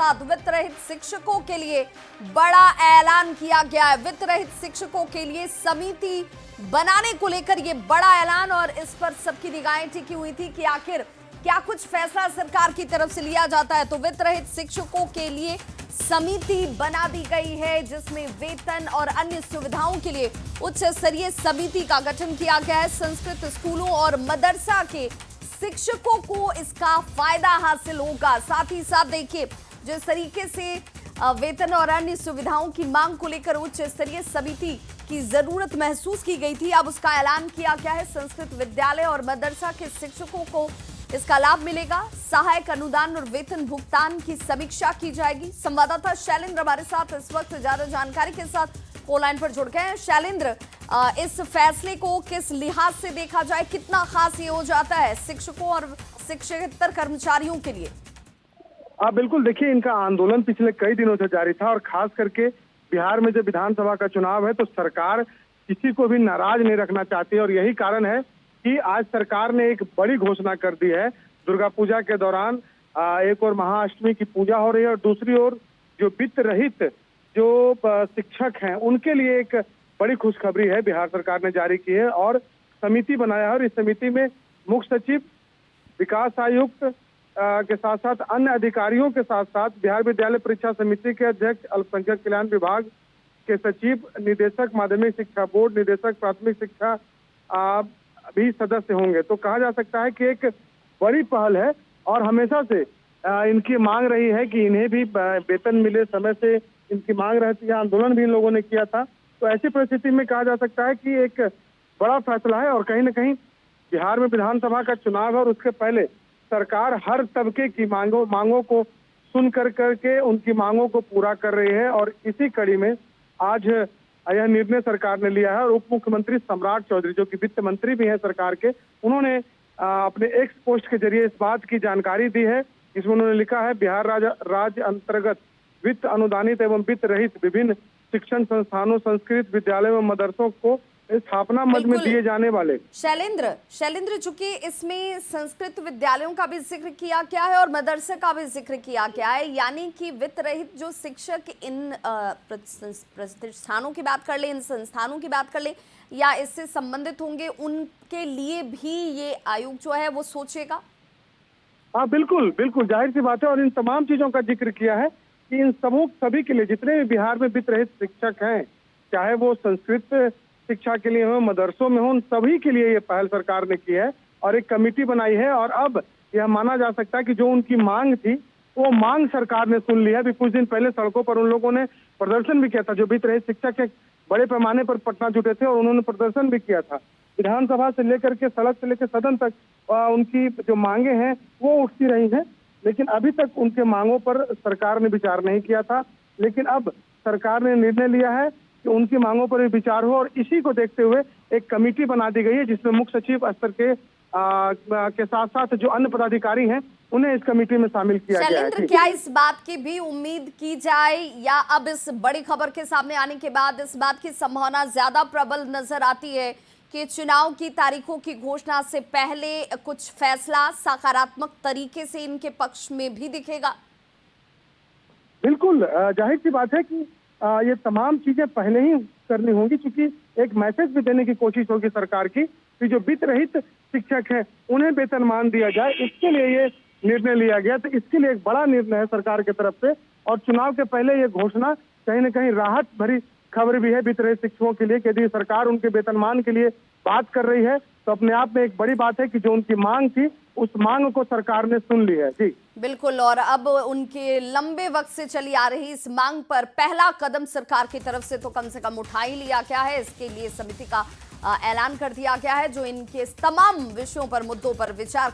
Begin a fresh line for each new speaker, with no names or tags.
साथ वित्त रहित शिक्षकों के लिए बड़ा ऐलान किया गया है। वित्त रहित शिक्षकों के लिए समिति बनाने को लेकर यह बड़ा ऐलान, और इस पर सबकी निगाहें टिकी हुई थी कि आखिर क्या कुछ फैसला सरकार की तरफ से लिया जाता है। तो वित्त रहित शिक्षकों के लिए समिति बना दी गई है, जिसमें वेतन और अन्य सुविधाओं के लिए उच्च स्तरीय समिति का गठन किया गया है। संस्कृत स्कूलों और मदरसा के शिक्षकों को इसका फायदा हासिल होगा। साथ ही साथ देखिए, जिस तरीके से वेतन और अन्य सुविधाओं की मांग को लेकर उच्च स्तरीय समिति की जरूरत महसूस की गई थी, अब उसका ऐलान किया गया है। संस्कृत विद्यालय और मदरसा के शिक्षकों को इसका लाभ मिलेगा। सहायक अनुदान और वेतन भुगतान की समीक्षा की जाएगी। संवाददाता शैलेंद्र हमारे साथ इस वक्त ज्यादा जानकारी के साथ फोन लाइन पर जुड़ गए हैं। शैलेंद्र, इस फैसले को किस लिहाज से देखा जाए, कितना खास ये हो जाता है शिक्षकों और शिक्षकेतर कर्मचारियों के लिए?
बिल्कुल, देखिए, इनका आंदोलन पिछले कई दिनों से जारी था और खास करके बिहार में जब विधानसभा का चुनाव है तो सरकार किसी को भी नाराज नहीं रखना चाहती, और यही कारण है कि आज सरकार ने एक बड़ी घोषणा कर दी है। दुर्गा पूजा के दौरान एक और महाअष्टमी की पूजा हो रही है, और दूसरी ओर जो वित्त रहित जो शिक्षक हैं उनके लिए एक बड़ी खुशखबरी है बिहार सरकार ने जारी की है और समिति बनाया है। और इस समिति में मुख्य सचिव, विकास आयुक्त के साथ साथ अन्य अधिकारियों के साथ साथ बिहार विद्यालय परीक्षा समिति के अध्यक्ष, अल्पसंख्यक कल्याण विभाग के सचिव, निदेशक माध्यमिक शिक्षा बोर्ड, निदेशक प्राथमिक शिक्षा भी सदस्य होंगे। तो कहा जा सकता है कि एक बड़ी पहल है, और हमेशा से इनकी मांग रही है कि इन्हें भी वेतन मिले, समय से इनकी मांग रहती है। आंदोलन भी इन लोगों ने किया था। तो ऐसी परिस्थिति में कहा जा सकता है कि एक बड़ा फैसला है, और कहीं ना कहीं बिहार में विधानसभा का चुनाव है और उसके पहले सरकार हर तबके की मांगों को सुन करके उनकी मांगों को पूरा कर रही है। और इसी कड़ी में आज यह निर्णय सरकार ने लिया है, और उप मुख्यमंत्री सम्राट चौधरी, जो कि वित्त मंत्री भी हैं सरकार के, उन्होंने अपने एक्स पोस्ट के जरिए इस बात की जानकारी दी है। इसमें उन्होंने लिखा है, बिहार राज्य अंतर्गत वित्त अनुदानित एवं वित्त रहित विभिन्न शिक्षण संस्थानों, संस्कृत विद्यालयों एवं मदरसों को स्थापना मद में दिए जाने वाले।
शैलेंद्र, चूंकि इसमें संस्कृत विद्यालयों का भी जिक्र किया गया है और मदरसे का भी जिक्र किया गया है, यानी कि वित्त रहित जो शिक्षक इन प्रतिष्ठानों की बात कर ले, इन संस्थानों की बात कर ले, या इससे संबंधित होंगे, उनके लिए भी ये आयोग जो है वो सोचेगा?
हाँ, बिल्कुल, जाहिर सी बात है। और इन तमाम चीजों का जिक्र किया है कि इन सभी के लिए, जितने भी बिहार में वित्त रहित शिक्षक हैं, चाहे वो संस्कृत शिक्षा के लिए हो, मदरसों में हो, उन सभी के लिए ये पहल सरकार ने की है और एक कमेटी बनाई है। और अब यह माना जा सकता है कि जो उनकी मांग थी वो मांग सरकार ने सुन लिया। अभी कुछ दिन पहले सड़कों पर उन लोगों ने प्रदर्शन भी किया था। जो वित्त रहित शिक्षक एक बड़े पैमाने पर पटना जुटे थे और उन्होंने प्रदर्शन भी किया था। विधानसभा से लेकर के सड़क से लेकर सदन तक उनकी जो मांगे हैं वो उठती रही हैं, लेकिन अभी तक उनके मांगों पर सरकार ने विचार नहीं किया था। लेकिन अब सरकार ने निर्णय लिया है कि उनकी मांगों पर भी विचार हो, और इसी को देखते हुए एक कमेटी बना दी गई है, जिसमें मुख्य सचिव स्तर के साथ साथ जो अन्य पदाधिकारी हैं उन्हें इस कमेटी में शामिल किया गया है।
शैलेंद्र, क्या इस बात की भी उम्मीद की जाए, या अब इस बड़ी खबर के सामने आने के बाद इस बात की संभावना ज्यादा प्रबल नजर आती है कि चुनाव की तारीखों की घोषणा से पहले कुछ फैसला सकारात्मक तरीके से इनके पक्ष में भी दिखेगा?
बिल्कुल, जाहिर सी बात है कि ये तमाम चीजें पहले ही करनी होंगी, क्योंकि एक मैसेज भी देने की कोशिश होगी सरकार की कि जो वित्त रहित शिक्षक हैं उन्हें वेतनमान दिया जाए। इसके लिए ये निर्णय लिया गया। तो इसके लिए एक बड़ा निर्णय है सरकार की तरफ से, और चुनाव के पहले ये घोषणा कहीं ना कहीं राहत भरी खबर भी है वित्त रहित शिक्षकों के लिए। यदि सरकार उनके वेतनमान के लिए बात कर रही है तो अपने आप में एक बड़ी बात है कि जो उनकी मांग थी उस मांग को सरकार ने सुन ली है। जी
बिल्कुल, और अब उनके लंबे वक्त से चली आ रही इस मांग पर पहला कदम सरकार की तरफ से कम उठा ही लिया गया है। इसके लिए समिति का ऐलान कर दिया गया है, जो इनके तमाम विषयों पर, मुद्दों पर विचार